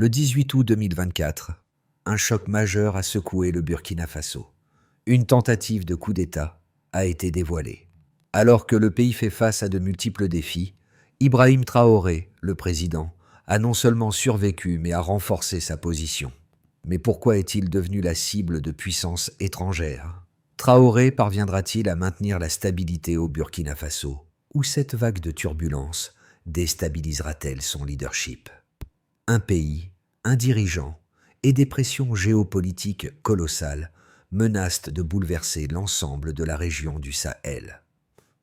Le 18 août 2024, un choc majeur a secoué le Burkina Faso. Une tentative de coup d'État a été dévoilée. Alors que le pays fait face à de multiples défis, Ibrahim Traoré, le président, a non seulement survécu mais a renforcé sa position. Mais pourquoi est-il devenu la cible de puissances étrangères? Traoré parviendra-t-il à maintenir la stabilité au Burkina Faso? Ou cette vague de turbulences déstabilisera-t-elle son leadership? Un pays, un dirigeant et des pressions géopolitiques colossales menacent de bouleverser l'ensemble de la région du Sahel.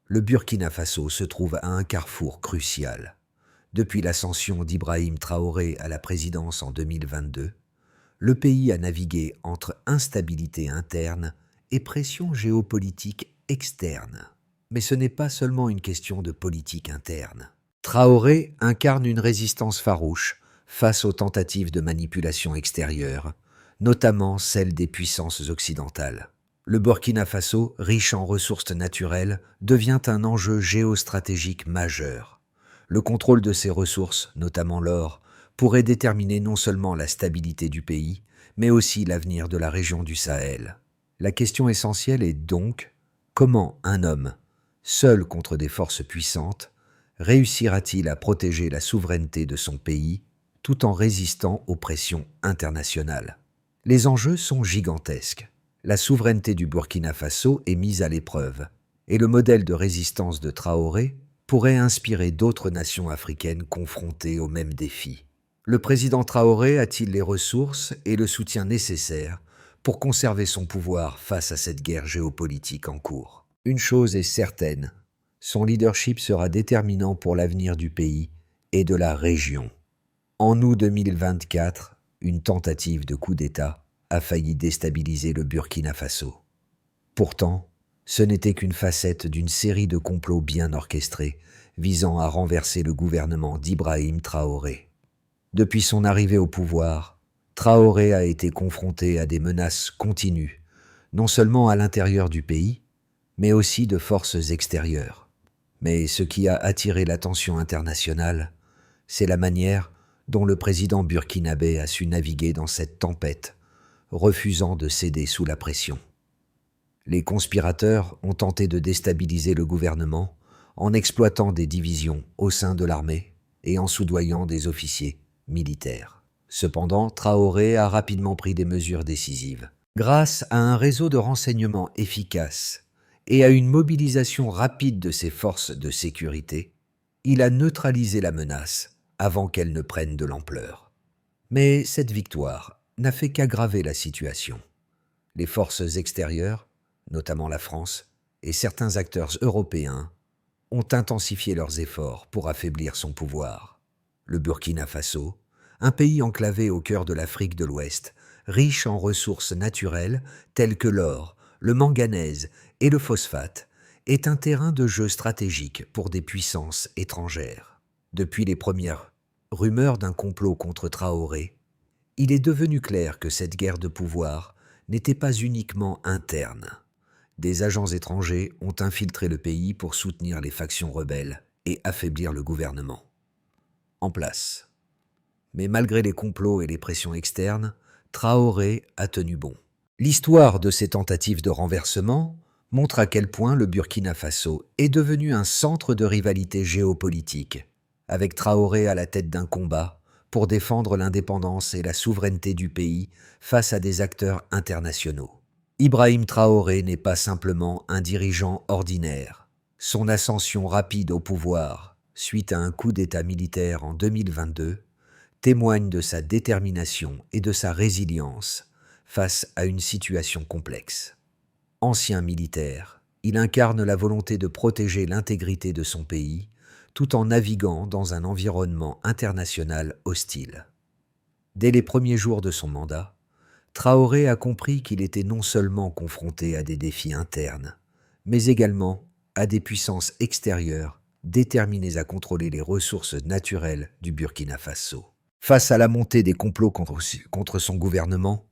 Le Burkina Faso se trouve à un carrefour crucial. Depuis l'ascension d'Ibrahim Traoré à la présidence en 2022, le pays a navigué entre instabilité interne et pression géopolitique externe. Mais ce n'est pas seulement une question de politique interne. Traoré incarne une résistance farouche face aux tentatives de manipulation extérieure, notamment celles des puissances occidentales. Le Burkina Faso, riche en ressources naturelles, devient un enjeu géostratégique majeur. Le contrôle de ces ressources, notamment l'or, pourrait déterminer non seulement la stabilité du pays, mais aussi l'avenir de la région du Sahel. La question essentielle est donc, comment un homme, seul contre des forces puissantes, réussira-t-il à protéger la souveraineté de son pays tout en résistant aux pressions internationales? Les enjeux sont gigantesques. La souveraineté du Burkina Faso est mise à l'épreuve, et le modèle de résistance de Traoré pourrait inspirer d'autres nations africaines confrontées aux mêmes défis. Le président Traoré a-t-il les ressources et le soutien nécessaires pour conserver son pouvoir face à cette guerre géopolitique en cours? Une chose est certaine, son leadership sera déterminant pour l'avenir du pays et de la région. En août 2024, une tentative de coup d'État a failli déstabiliser le Burkina Faso. Pourtant, ce n'était qu'une facette d'une série de complots bien orchestrés visant à renverser le gouvernement d'Ibrahim Traoré. Depuis son arrivée au pouvoir, Traoré a été confronté à des menaces continues, non seulement à l'intérieur du pays, mais aussi de forces extérieures. Mais ce qui a attiré l'attention internationale, c'est la manière dont le président burkinabé a su naviguer dans cette tempête, refusant de céder sous la pression. Les conspirateurs ont tenté de déstabiliser le gouvernement en exploitant des divisions au sein de l'armée et en soudoyant des officiers militaires. Cependant, Traoré a rapidement pris des mesures décisives. Grâce à un réseau de renseignement efficace et à une mobilisation rapide de ses forces de sécurité, il a neutralisé la menace avant qu'elle ne prenne de l'ampleur. Mais cette victoire n'a fait qu'aggraver la situation. Les forces extérieures, notamment la France, et certains acteurs européens, ont intensifié leurs efforts pour affaiblir son pouvoir. Le Burkina Faso, un pays enclavé au cœur de l'Afrique de l'Ouest, riche en ressources naturelles telles que l'or, le manganèse et le phosphate, est un terrain de jeu stratégique pour des puissances étrangères. Depuis les premières rumeurs d'un complot contre Traoré, il est devenu clair que cette guerre de pouvoir n'était pas uniquement interne. Des agents étrangers ont infiltré le pays pour soutenir les factions rebelles et affaiblir le gouvernement en place. Mais malgré les complots et les pressions externes, Traoré a tenu bon. L'histoire de ces tentatives de renversement montre à quel point le Burkina Faso est devenu un centre de rivalité géopolitique, avec Traoré à la tête d'un combat pour défendre l'indépendance et la souveraineté du pays face à des acteurs internationaux. Ibrahim Traoré n'est pas simplement un dirigeant ordinaire. Son ascension rapide au pouvoir, suite à un coup d'État militaire en 2022, témoigne de sa détermination et de sa résilience face à une situation complexe. Ancien militaire, il incarne la volonté de protéger l'intégrité de son pays tout en naviguant dans un environnement international hostile. Dès les premiers jours de son mandat, Traoré a compris qu'il était non seulement confronté à des défis internes, mais également à des puissances extérieures déterminées à contrôler les ressources naturelles du Burkina Faso. Face à la montée des complots contre son gouvernement,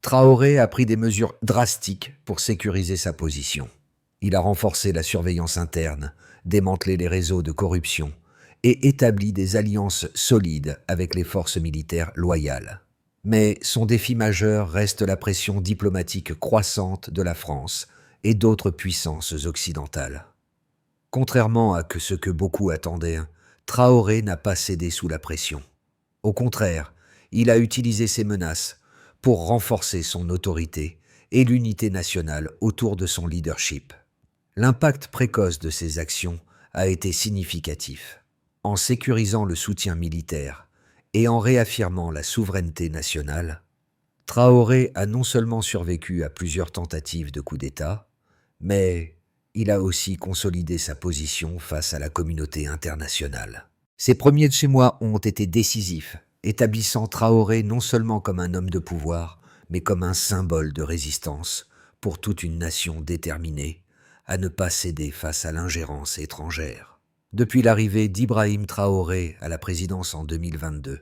Traoré a pris des mesures drastiques pour sécuriser sa position. Il a renforcé la surveillance interne, démantelé les réseaux de corruption et établit des alliances solides avec les forces militaires loyales. Mais son défi majeur reste la pression diplomatique croissante de la France et d'autres puissances occidentales. Contrairement à ce que beaucoup attendaient, Traoré n'a pas cédé sous la pression. Au contraire, il a utilisé ces menaces pour renforcer son autorité et l'unité nationale autour de son leadership. L'impact précoce de ces actions a été significatif. En sécurisant le soutien militaire et en réaffirmant la souveraineté nationale, Traoré a non seulement survécu à plusieurs tentatives de coup d'État, mais il a aussi consolidé sa position face à la communauté internationale. Ces premiers de chez moi ont été décisifs, établissant Traoré non seulement comme un homme de pouvoir, mais comme un symbole de résistance pour toute une nation déterminée à ne pas céder face à l'ingérence étrangère. Depuis l'arrivée d'Ibrahim Traoré à la présidence en 2022,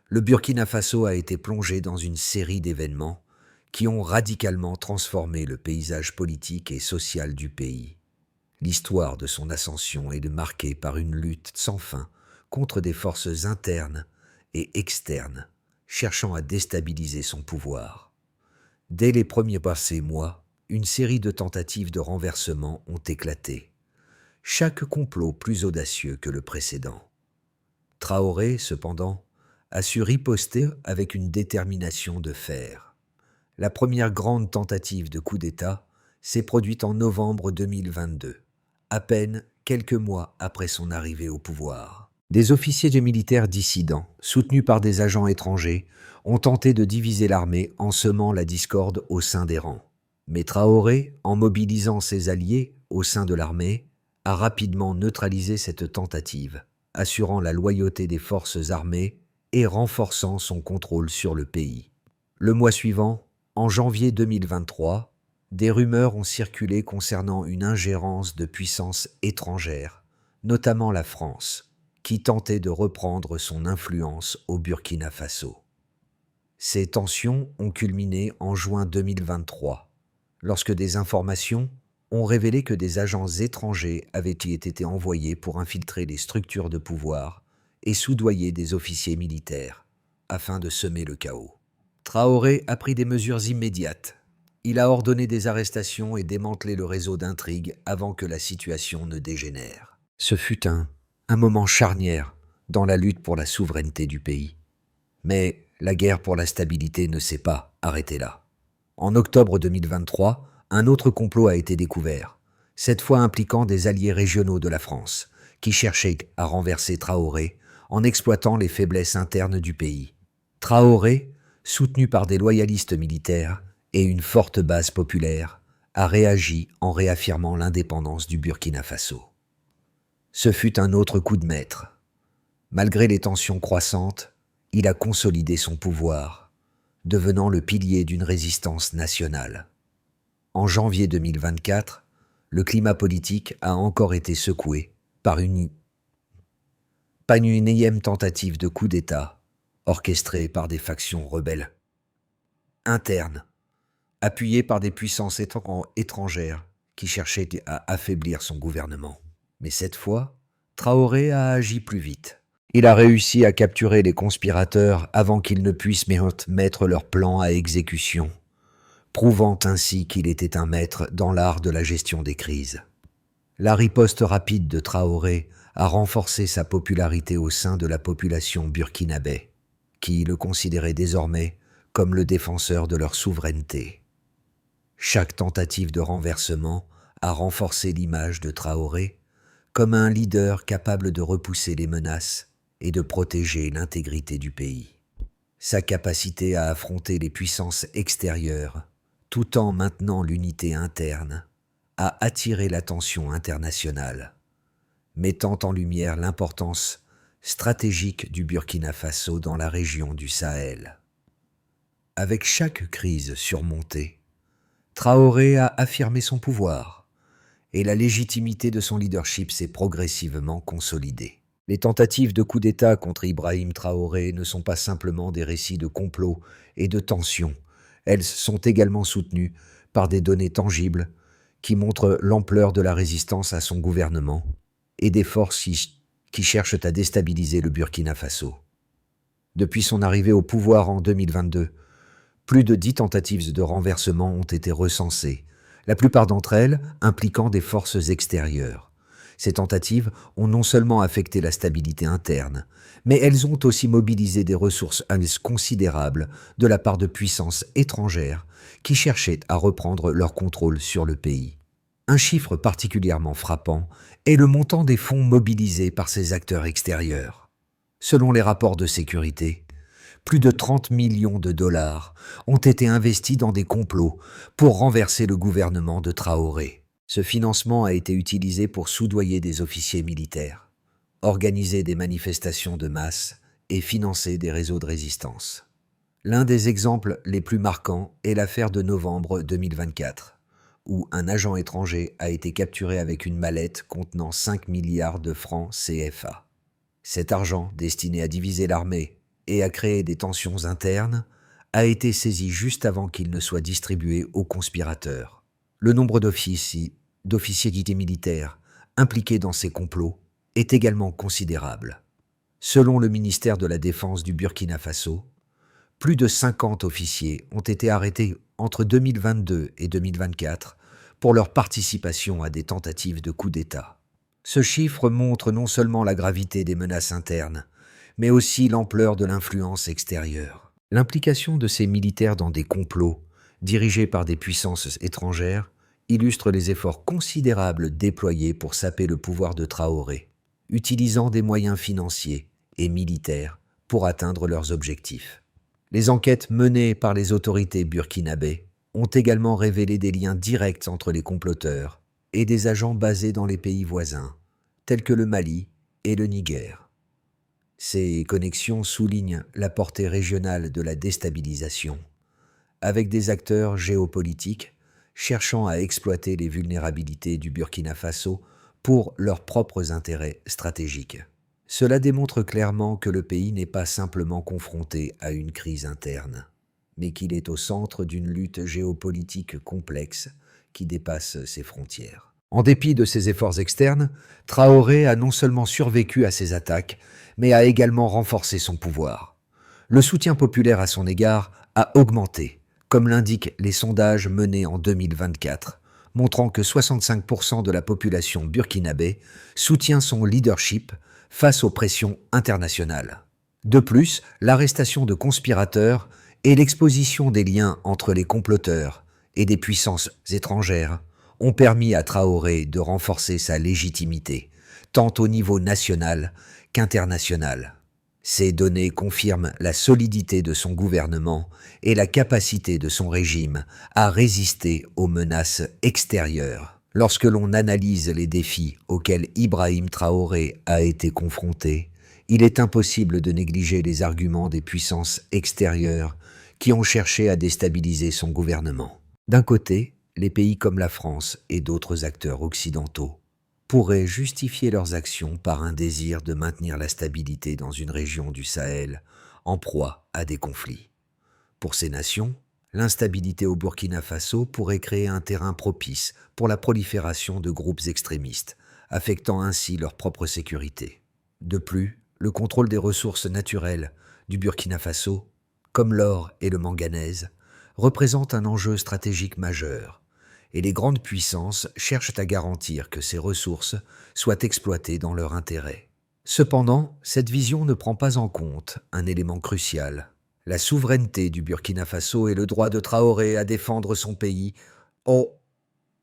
le Burkina Faso a été plongé dans une série d'événements qui ont radicalement transformé le paysage politique et social du pays. L'histoire de son ascension est marquée par une lutte sans fin contre des forces internes et externes cherchant à déstabiliser son pouvoir. Dès les premiers passés mois, une série de tentatives de renversement ont éclaté, chaque complot plus audacieux que le précédent. Traoré, cependant, a su riposter avec une détermination de fer. La première grande tentative de coup d'État s'est produite en novembre 2022, à peine quelques mois après son arrivée au pouvoir. Des officiers et militaires dissidents, soutenus par des agents étrangers, ont tenté de diviser l'armée en semant la discorde au sein des rangs. Mais Traoré, en mobilisant ses alliés au sein de l'armée, a rapidement neutralisé cette tentative, assurant la loyauté des forces armées et renforçant son contrôle sur le pays. Le mois suivant, en janvier 2023, des rumeurs ont circulé concernant une ingérence de puissances étrangères, notamment la France, qui tentait de reprendre son influence au Burkina Faso. Ces tensions ont culminé en juin 2023, lorsque des informations ont révélé que des agents étrangers avaient été envoyés pour infiltrer les structures de pouvoir et soudoyer des officiers militaires, afin de semer le chaos. Traoré a pris des mesures immédiates. Il a ordonné des arrestations et démantelé le réseau d'intrigues avant que la situation ne dégénère. Ce fut un moment charnière dans la lutte pour la souveraineté du pays. Mais la guerre pour la stabilité ne s'est pas arrêtée là. En octobre 2023, un autre complot a été découvert, cette fois impliquant des alliés régionaux de la France, qui cherchaient à renverser Traoré en exploitant les faiblesses internes du pays. Traoré, soutenu par des loyalistes militaires et une forte base populaire, a réagi en réaffirmant l'indépendance du Burkina Faso. Ce fut un autre coup de maître. Malgré les tensions croissantes, il a consolidé son pouvoir, devenant le pilier d'une résistance nationale. En janvier 2024, le climat politique a encore été secoué par une énième tentative de coup d'État orchestrée par des factions rebelles internes, appuyées par des puissances étrangères qui cherchaient à affaiblir son gouvernement. Mais cette fois, Traoré a agi plus vite. Il a réussi à capturer les conspirateurs avant qu'ils ne puissent mettre leur plan à exécution, prouvant ainsi qu'il était un maître dans l'art de la gestion des crises. La riposte rapide de Traoré a renforcé sa popularité au sein de la population burkinabé, qui le considérait désormais comme le défenseur de leur souveraineté. Chaque tentative de renversement a renforcé l'image de Traoré comme un leader capable de repousser les menaces et de protéger l'intégrité du pays. Sa capacité à affronter les puissances extérieures, tout en maintenant l'unité interne, a attiré l'attention internationale, mettant en lumière l'importance stratégique du Burkina Faso dans la région du Sahel. Avec chaque crise surmontée, Traoré a affirmé son pouvoir et la légitimité de son leadership s'est progressivement consolidée. Les tentatives de coup d'État contre Ibrahim Traoré ne sont pas simplement des récits de complots et de tensions. Elles sont également soutenues par des données tangibles qui montrent l'ampleur de la résistance à son gouvernement et des forces qui cherchent à déstabiliser le Burkina Faso. Depuis son arrivée au pouvoir en 2022, plus de 10 tentatives de renversement ont été recensées, la plupart d'entre elles impliquant des forces extérieures. Ces tentatives ont non seulement affecté la stabilité interne, mais elles ont aussi mobilisé des ressources considérables de la part de puissances étrangères qui cherchaient à reprendre leur contrôle sur le pays. Un chiffre particulièrement frappant est le montant des fonds mobilisés par ces acteurs extérieurs. Selon les rapports de sécurité, plus de 30 millions de dollars ont été investis dans des complots pour renverser le gouvernement de Traoré. Ce financement a été utilisé pour soudoyer des officiers militaires, organiser des manifestations de masse et financer des réseaux de résistance. L'un des exemples les plus marquants est l'affaire de novembre 2024, où un agent étranger a été capturé avec une mallette contenant 5 milliards de francs CFA. Cet argent, destiné à diviser l'armée et à créer des tensions internes, a été saisi juste avant qu'il ne soit distribué aux conspirateurs. Le nombre d'officiers militaires impliqués dans ces complots est également considérable. Selon le ministère de la Défense du Burkina Faso, plus de 50 officiers ont été arrêtés entre 2022 et 2024 pour leur participation à des tentatives de coup d'État. Ce chiffre montre non seulement la gravité des menaces internes, mais aussi l'ampleur de l'influence extérieure. L'implication de ces militaires dans des complots, dirigés par des puissances étrangères, illustre les efforts considérables déployés pour saper le pouvoir de Traoré, utilisant des moyens financiers et militaires pour atteindre leurs objectifs. Les enquêtes menées par les autorités burkinabées ont également révélé des liens directs entre les comploteurs et des agents basés dans les pays voisins, tels que le Mali et le Niger. Ces connexions soulignent la portée régionale de la déstabilisation, avec des acteurs géopolitiques cherchant à exploiter les vulnérabilités du Burkina Faso pour leurs propres intérêts stratégiques. Cela démontre clairement que le pays n'est pas simplement confronté à une crise interne, mais qu'il est au centre d'une lutte géopolitique complexe qui dépasse ses frontières. En dépit de ses efforts externes, Traoré a non seulement survécu à ces attaques, mais a également renforcé son pouvoir. Le soutien populaire à son égard a augmenté, comme l'indiquent les sondages menés en 2024, montrant que 65% de la population burkinabé soutient son leadership face aux pressions internationales. De plus, l'arrestation de conspirateurs et l'exposition des liens entre les comploteurs et des puissances étrangères ont permis à Traoré de renforcer sa légitimité, tant au niveau national qu'international. Ces données confirment la solidité de son gouvernement et la capacité de son régime à résister aux menaces extérieures. Lorsque l'on analyse les défis auxquels Ibrahim Traoré a été confronté, il est impossible de négliger les arguments des puissances extérieures qui ont cherché à déstabiliser son gouvernement. D'un côté, les pays comme la France et d'autres acteurs occidentaux pourraient justifier leurs actions par un désir de maintenir la stabilité dans une région du Sahel en proie à des conflits. Pour ces nations, l'instabilité au Burkina Faso pourrait créer un terrain propice pour la prolifération de groupes extrémistes, affectant ainsi leur propre sécurité. De plus, le contrôle des ressources naturelles du Burkina Faso, comme l'or et le manganèse, représente un enjeu stratégique majeur, et les grandes puissances cherchent à garantir que ces ressources soient exploitées dans leur intérêt. Cependant, cette vision ne prend pas en compte un élément crucial: la souveraineté du Burkina Faso et le droit de Traoré à défendre son pays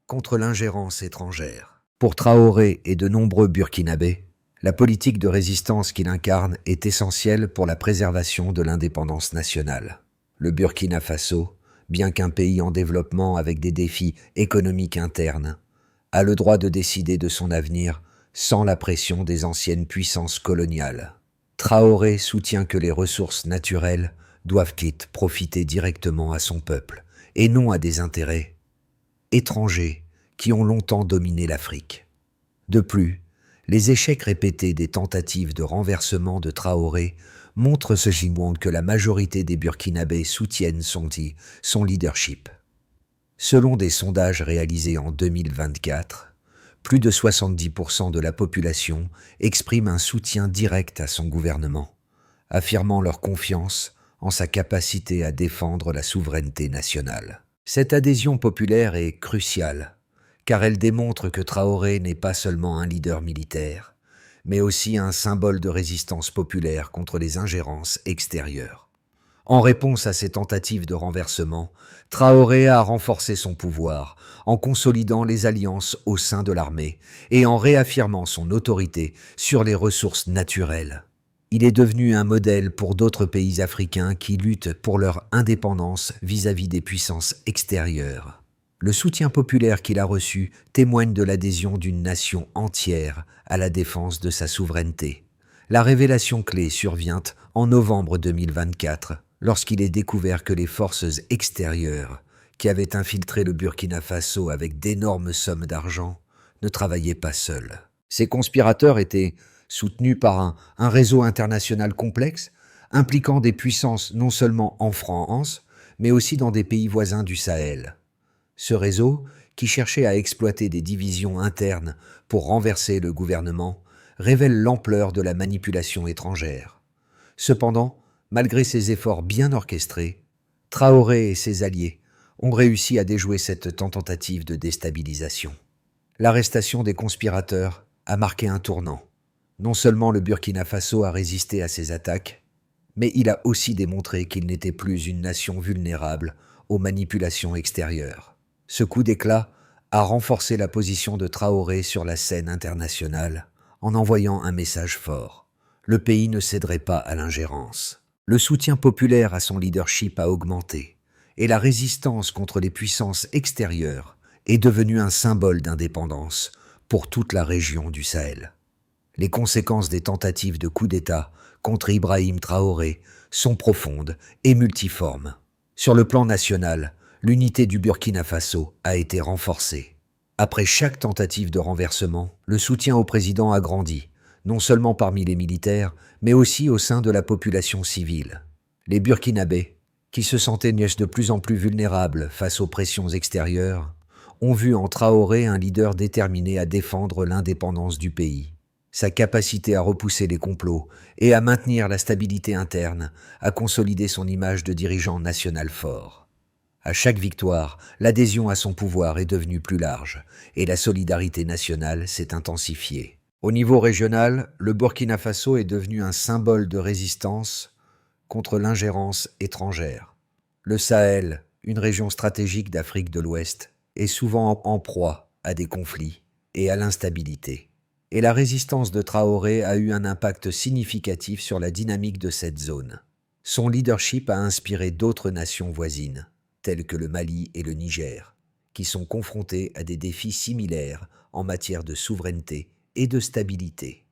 contre l'ingérence étrangère. Pour Traoré et de nombreux Burkinabés, la politique de résistance qu'il incarne est essentielle pour la préservation de l'indépendance nationale. Le Burkina Faso, bien qu'un pays en développement avec des défis économiques internes, a le droit de décider de son avenir sans la pression des anciennes puissances coloniales. Traoré soutient que les ressources naturelles doivent profiter directement à son peuple et non à des intérêts étrangers qui ont longtemps dominé l'Afrique. De plus, les échecs répétés des tentatives de renversement de Traoré montrent que la majorité des Burkinabés soutiennent son leadership. Selon des sondages réalisés en 2024, Plus de 70% de la population exprime un soutien direct à son gouvernement, affirmant leur confiance en sa capacité à défendre la souveraineté nationale. Cette adhésion populaire est cruciale, car elle démontre que Traoré n'est pas seulement un leader militaire, mais aussi un symbole de résistance populaire contre les ingérences extérieures. En réponse à ces tentatives de renversement, Traoré a renforcé son pouvoir en consolidant les alliances au sein de l'armée et en réaffirmant son autorité sur les ressources naturelles. Il est devenu un modèle pour d'autres pays africains qui luttent pour leur indépendance vis-à-vis des puissances extérieures. Le soutien populaire qu'il a reçu témoigne de l'adhésion d'une nation entière à la défense de sa souveraineté. La révélation clé survient en novembre 2024, lorsqu'il est découvert que les forces extérieures, qui avaient infiltré le Burkina Faso avec d'énormes sommes d'argent, ne travaillaient pas seuls. Ces conspirateurs étaient soutenus par un réseau international complexe, impliquant des puissances non seulement en France, mais aussi dans des pays voisins du Sahel. Ce réseau, qui cherchait à exploiter des divisions internes pour renverser le gouvernement, révèle l'ampleur de la manipulation étrangère. Cependant, malgré ces efforts bien orchestrés, Traoré et ses alliés ont réussi à déjouer cette tentative de déstabilisation. L'arrestation des conspirateurs a marqué un tournant. Non seulement le Burkina Faso a résisté à ces attaques, mais il a aussi démontré qu'il n'était plus une nation vulnérable aux manipulations extérieures. Ce coup d'éclat a renforcé la position de Traoré sur la scène internationale en envoyant un message fort. Le pays ne céderait pas à l'ingérence. Le soutien populaire à son leadership a augmenté et la résistance contre les puissances extérieures est devenue un symbole d'indépendance pour toute la région du Sahel. Les conséquences des tentatives de coup d'État contre Ibrahim Traoré sont profondes et multiformes. Sur le plan national, l'unité du Burkina Faso a été renforcée. Après chaque tentative de renversement, le soutien au président a grandi, non seulement parmi les militaires, mais aussi au sein de la population civile. Les Burkinabés, qui se sentaient de plus en plus vulnérables face aux pressions extérieures, ont vu en Traoré un leader déterminé à défendre l'indépendance du pays. Sa capacité à repousser les complots et à maintenir la stabilité interne a consolidé son image de dirigeant national fort. À chaque victoire, l'adhésion à son pouvoir est devenue plus large et la solidarité nationale s'est intensifiée. Au niveau régional, le Burkina Faso est devenu un symbole de résistance contre l'ingérence étrangère. Le Sahel, une région stratégique d'Afrique de l'Ouest, est souvent en proie à des conflits et à l'instabilité. Et la résistance de Traoré a eu un impact significatif sur la dynamique de cette zone. Son leadership a inspiré d'autres nations voisines, telles que le Mali et le Niger, qui sont confrontés à des défis similaires en matière de souveraineté et de stabilité.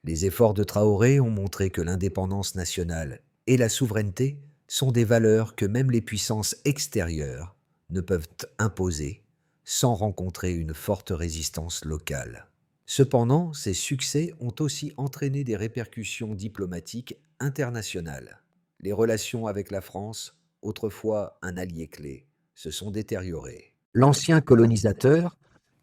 Les efforts de Traoré ont montré que l'indépendance nationale et la souveraineté sont des valeurs que même les puissances extérieures ne peuvent imposer sans rencontrer une forte résistance locale. Cependant, ces succès ont aussi entraîné des répercussions diplomatiques internationales. Les relations avec la France, autrefois un allié clé, se sont détériorées. L'ancien colonisateur,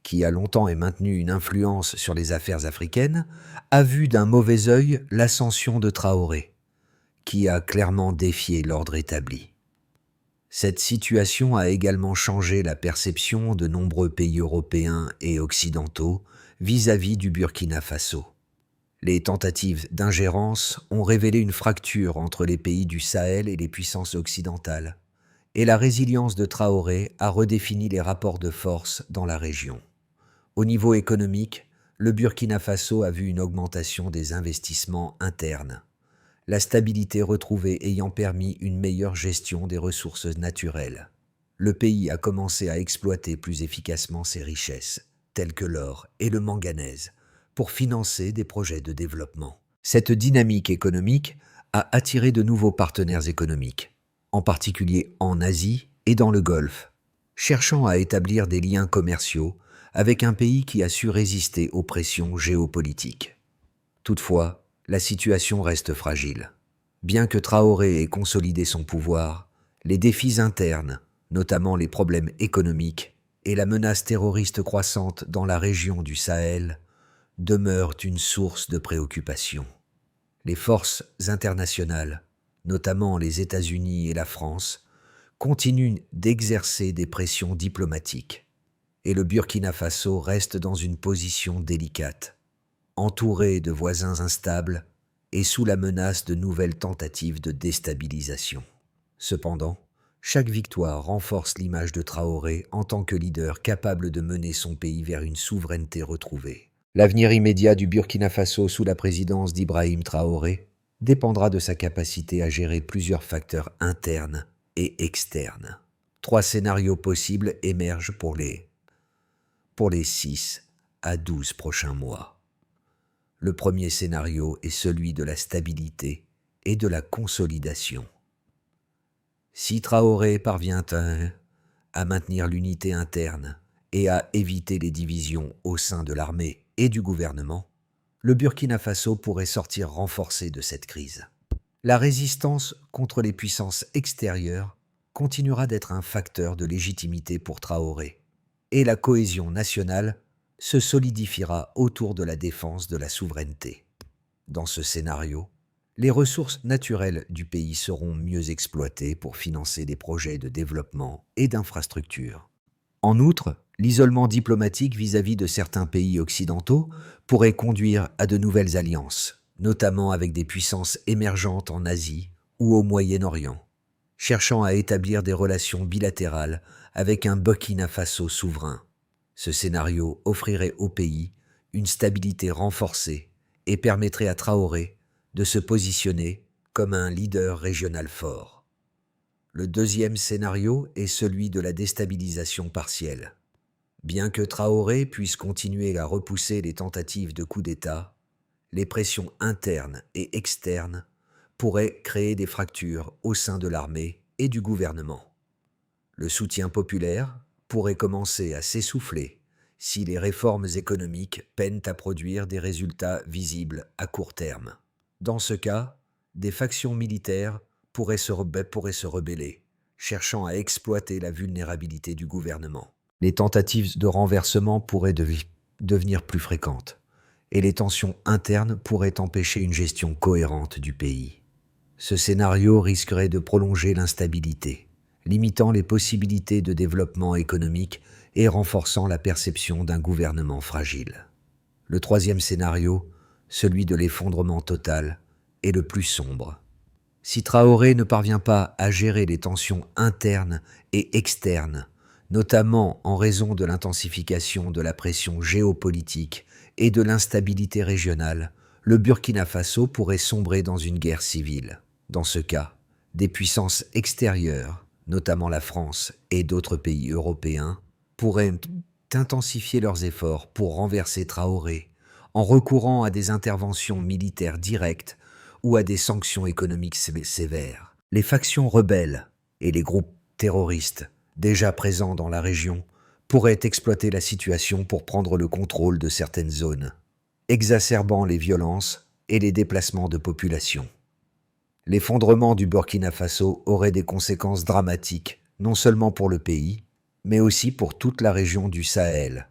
qui a longtemps maintenu une influence sur les affaires africaines, a vu d'un mauvais œil l'ascension de Traoré, qui a clairement défié l'ordre établi. Cette situation a également changé la perception de nombreux pays européens et occidentaux vis-à-vis du Burkina Faso. Les tentatives d'ingérence ont révélé une fracture entre les pays du Sahel et les puissances occidentales, et la résilience de Traoré a redéfini les rapports de force dans la région. Au niveau économique, le Burkina Faso a vu une augmentation des investissements internes, la stabilité retrouvée ayant permis une meilleure gestion des ressources naturelles. Le pays a commencé à exploiter plus efficacement ses richesses, telles que l'or et le manganèse, pour financer des projets de développement. Cette dynamique économique a attiré de nouveaux partenaires économiques, en particulier en Asie et dans le Golfe, cherchant à établir des liens commerciaux avec un pays qui a su résister aux pressions géopolitiques. Toutefois, la situation reste fragile. Bien que Traoré ait consolidé son pouvoir, les défis internes, notamment les problèmes économiques et la menace terroriste croissante dans la région du Sahel demeurent une source de préoccupation. Les forces internationales, notamment les États-Unis et la France, continuent d'exercer des pressions diplomatiques, et le Burkina Faso reste dans une position délicate, entouré de voisins instables et sous la menace de nouvelles tentatives de déstabilisation. Cependant, chaque victoire renforce l'image de Traoré en tant que leader capable de mener son pays vers une souveraineté retrouvée. L'avenir immédiat du Burkina Faso sous la présidence d'Ibrahim Traoré dépendra de sa capacité à gérer plusieurs facteurs internes et externes. 3 scénarios possibles émergent pour les 6 à 12 prochains mois. Le premier scénario est celui de la stabilité et de la consolidation. Si Traoré parvient à maintenir l'unité interne et à éviter les divisions au sein de l'armée et du gouvernement, le Burkina Faso pourrait sortir renforcé de cette crise. La résistance contre les puissances extérieures continuera d'être un facteur de légitimité pour Traoré, et la cohésion nationale se solidifiera autour de la défense de la souveraineté. Dans ce scénario, les ressources naturelles du pays seront mieux exploitées pour financer des projets de développement et d'infrastructures. En outre, l'isolement diplomatique vis-à-vis de certains pays occidentaux pourrait conduire à de nouvelles alliances, notamment avec des puissances émergentes en Asie ou au Moyen-Orient, cherchant à établir des relations bilatérales avec un Burkina Faso souverain. Ce scénario offrirait au pays une stabilité renforcée et permettrait à Traoré de se positionner comme un leader régional fort. Le deuxième scénario est celui de la déstabilisation partielle. Bien que Traoré puisse continuer à repousser les tentatives de coup d'État, les pressions internes et externes pourraient créer des fractures au sein de l'armée et du gouvernement. Le soutien populaire pourrait commencer à s'essouffler si les réformes économiques peinent à produire des résultats visibles à court terme. Dans ce cas, des factions militaires pourraient se rebeller, cherchant à exploiter la vulnérabilité du gouvernement. Les tentatives de renversement pourraient devenir plus fréquentes, et les tensions internes pourraient empêcher une gestion cohérente du pays. Ce scénario risquerait de prolonger l'instabilité, limitant les possibilités de développement économique et renforçant la perception d'un gouvernement fragile. Le troisième scénario, celui de l'effondrement total, est le plus sombre. Si Traoré ne parvient pas à gérer les tensions internes et externes, notamment en raison de l'intensification de la pression géopolitique et de l'instabilité régionale, le Burkina Faso pourrait sombrer dans une guerre civile. Dans ce cas, des puissances extérieures, notamment la France et d'autres pays européens, pourraient intensifier leurs efforts pour renverser Traoré, en recourant à des interventions militaires directes ou à des sanctions économiques sévères. Les factions rebelles et les groupes terroristes déjà présents dans la région pourraient exploiter la situation pour prendre le contrôle de certaines zones, exacerbant les violences et les déplacements de population. L'effondrement du Burkina Faso aurait des conséquences dramatiques, non seulement pour le pays, mais aussi pour toute la région du Sahel,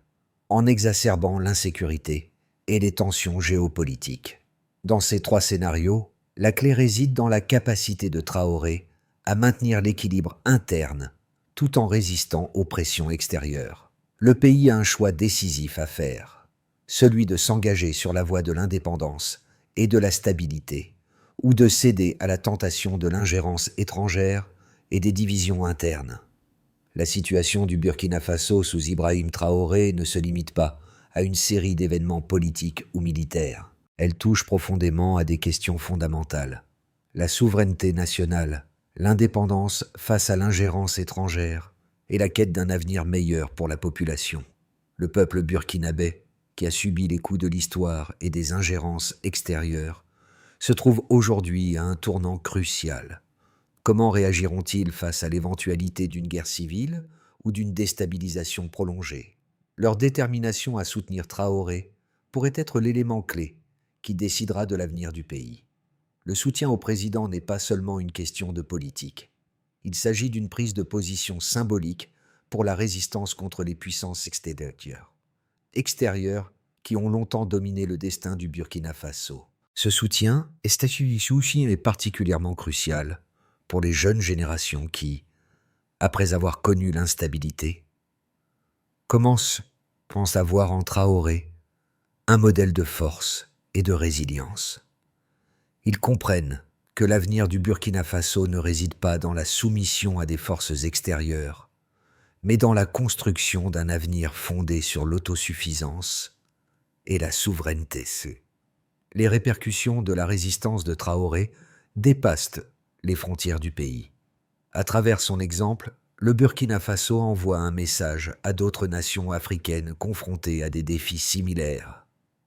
en exacerbant l'insécurité et les tensions géopolitiques. Dans ces 3 scénarios, la clé réside dans la capacité de Traoré à maintenir l'équilibre interne tout en résistant aux pressions extérieures. Le pays a un choix décisif à faire, celui de s'engager sur la voie de l'indépendance et de la stabilité, ou de céder à la tentation de l'ingérence étrangère et des divisions internes. La situation du Burkina Faso sous Ibrahim Traoré ne se limite pas à une série d'événements politiques ou militaires. Elle touche profondément à des questions fondamentales. La souveraineté nationale, l'indépendance face à l'ingérence étrangère et la quête d'un avenir meilleur pour la population. Le peuple burkinabé, qui a subi les coups de l'histoire et des ingérences extérieures, se trouve aujourd'hui à un tournant crucial. Comment réagiront-ils face à l'éventualité d'une guerre civile ou d'une déstabilisation prolongée? Leur détermination à soutenir Traoré pourrait être l'élément clé qui décidera de l'avenir du pays. Le soutien au président n'est pas seulement une question de politique. Il s'agit d'une prise de position symbolique pour la résistance contre les puissances extérieures qui ont longtemps dominé le destin du Burkina Faso. Ce soutien est particulièrement crucial pour les jeunes générations qui, après avoir connu l'instabilité, pensent à voir en Traoré un modèle de force et de résilience. Ils comprennent que l'avenir du Burkina Faso ne réside pas dans la soumission à des forces extérieures, mais dans la construction d'un avenir fondé sur l'autosuffisance et la souveraineté. Les répercussions de la résistance de Traoré dépassent les frontières du pays. À travers son exemple, le Burkina Faso envoie un message à d'autres nations africaines confrontées à des défis similaires.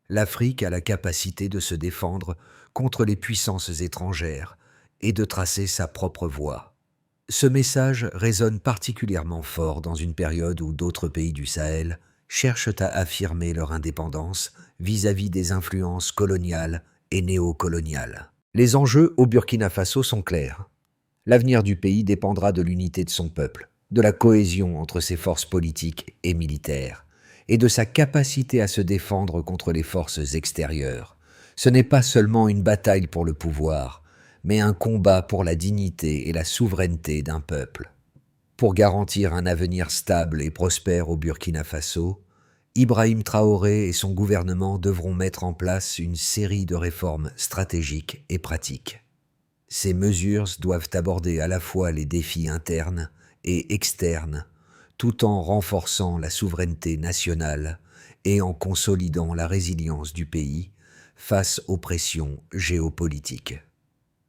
L'Afrique a la capacité de se défendre contre les puissances étrangères et de tracer sa propre voie. Ce message résonne particulièrement fort dans une période où d'autres pays du Sahel cherchent à affirmer leur indépendance vis-à-vis des influences coloniales et néocoloniales. Les enjeux au Burkina Faso sont clairs. L'avenir du pays dépendra de l'unité de son peuple, de la cohésion entre ses forces politiques et militaires, et de sa capacité à se défendre contre les forces extérieures. Ce n'est pas seulement une bataille pour le pouvoir, mais un combat pour la dignité et la souveraineté d'un peuple. Pour garantir un avenir stable et prospère au Burkina Faso, Ibrahim Traoré et son gouvernement devront mettre en place une série de réformes stratégiques et pratiques. Ces mesures doivent aborder à la fois les défis internes et externes, tout en renforçant la souveraineté nationale et en consolidant la résilience du pays face aux pressions géopolitiques.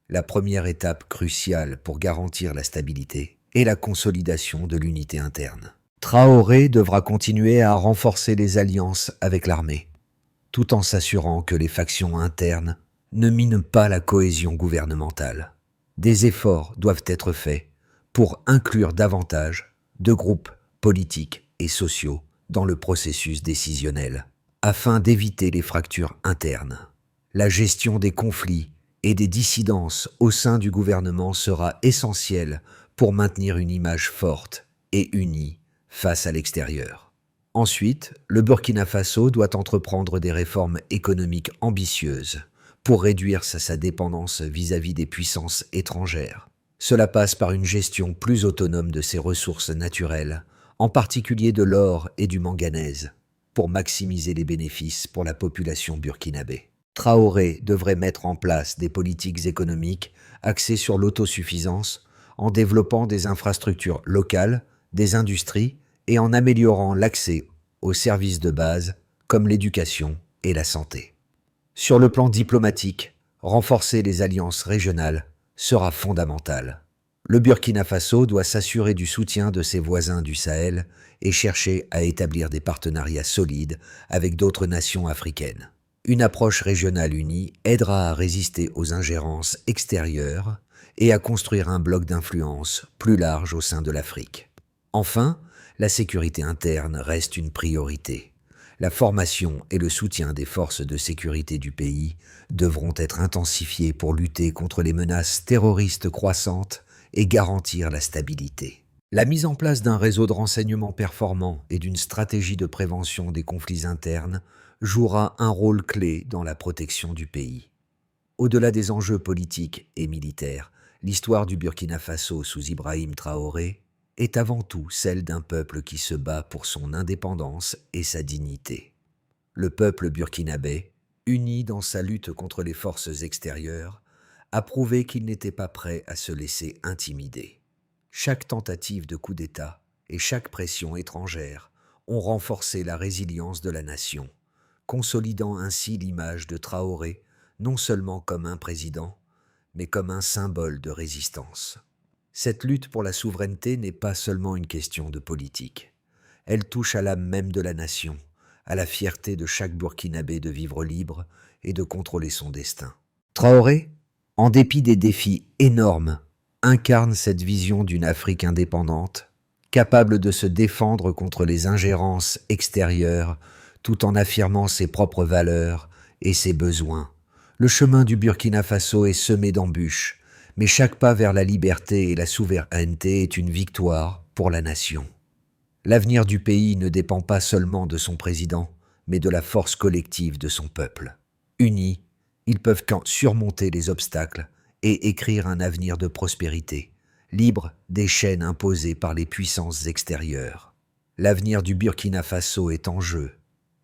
La première étape cruciale pour garantir la stabilité est la consolidation de l'unité interne. Traoré devra continuer à renforcer les alliances avec l'armée, tout en s'assurant que les factions internes ne minent pas la cohésion gouvernementale. Des efforts doivent être faits pour inclure davantage de groupes politiques et sociaux dans le processus décisionnel, afin d'éviter les fractures internes. La gestion des conflits et des dissidences au sein du gouvernement sera essentielle pour maintenir une image forte et unie face à l'extérieur. Ensuite, le Burkina Faso doit entreprendre des réformes économiques ambitieuses pour réduire sa dépendance vis-à-vis des puissances étrangères. Cela passe par une gestion plus autonome de ses ressources naturelles, en particulier de l'or et du manganèse, pour maximiser les bénéfices pour la population burkinabé. Traoré devrait mettre en place des politiques économiques axées sur l'autosuffisance en développant des infrastructures locales, des industries et en améliorant l'accès aux services de base comme l'éducation et la santé. Sur le plan diplomatique, renforcer les alliances régionales sera fondamental. Le Burkina Faso doit s'assurer du soutien de ses voisins du Sahel et chercher à établir des partenariats solides avec d'autres nations africaines. Une approche régionale unie aidera à résister aux ingérences extérieures et à construire un bloc d'influence plus large au sein de l'Afrique. Enfin, la sécurité interne reste une priorité. La formation et le soutien des forces de sécurité du pays devront être intensifiés pour lutter contre les menaces terroristes croissantes et garantir la stabilité. La mise en place d'un réseau de renseignement performant et d'une stratégie de prévention des conflits internes jouera un rôle clé dans la protection du pays. Au-delà des enjeux politiques et militaires, l'histoire du Burkina Faso sous Ibrahim Traoré est avant tout celle d'un peuple qui se bat pour son indépendance et sa dignité. Le peuple burkinabé, uni dans sa lutte contre les forces extérieures, a prouvé qu'il n'était pas prêt à se laisser intimider. Chaque tentative de coup d'État et chaque pression étrangère ont renforcé la résilience de la nation, consolidant ainsi l'image de Traoré non seulement comme un président, mais comme un symbole de résistance. Cette lutte pour la souveraineté n'est pas seulement une question de politique. Elle touche à l'âme même de la nation, à la fierté de chaque Burkinabé de vivre libre et de contrôler son destin. Traoré, en dépit des défis énormes, incarne cette vision d'une Afrique indépendante, capable de se défendre contre les ingérences extérieures tout en affirmant ses propres valeurs et ses besoins. Le chemin du Burkina Faso est semé d'embûches, mais chaque pas vers la liberté et la souveraineté est une victoire pour la nation. L'avenir du pays ne dépend pas seulement de son président, mais de la force collective de son peuple. Unis, ils peuvent surmonter les obstacles et écrire un avenir de prospérité, libre des chaînes imposées par les puissances extérieures. L'avenir du Burkina Faso est en jeu.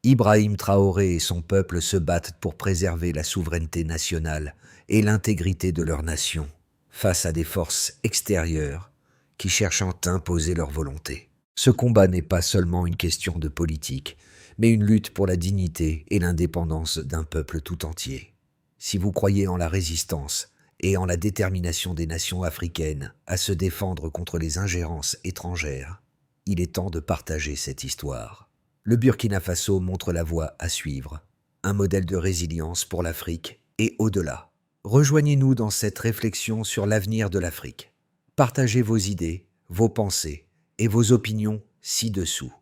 Ibrahim Traoré et son peuple se battent pour préserver la souveraineté nationale et l'intégrité de leur nation face à des forces extérieures qui cherchent à imposer leur volonté. Ce combat n'est pas seulement une question de politique, mais une lutte pour la dignité et l'indépendance d'un peuple tout entier. Si vous croyez en la résistance et en la détermination des nations africaines à se défendre contre les ingérences étrangères, il est temps de partager cette histoire. Le Burkina Faso montre la voie à suivre, un modèle de résilience pour l'Afrique et au-delà. Rejoignez-nous dans cette réflexion sur l'avenir de l'Afrique. Partagez vos idées, vos pensées et vos opinions ci-dessous.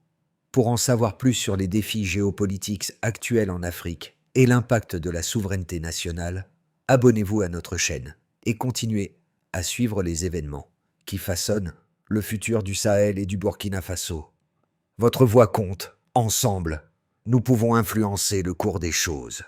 Pour en savoir plus sur les défis géopolitiques actuels en Afrique et l'impact de la souveraineté nationale, abonnez-vous à notre chaîne et continuez à suivre les événements qui façonnent le futur du Sahel et du Burkina Faso. Votre voix compte. Ensemble, nous pouvons influencer le cours des choses.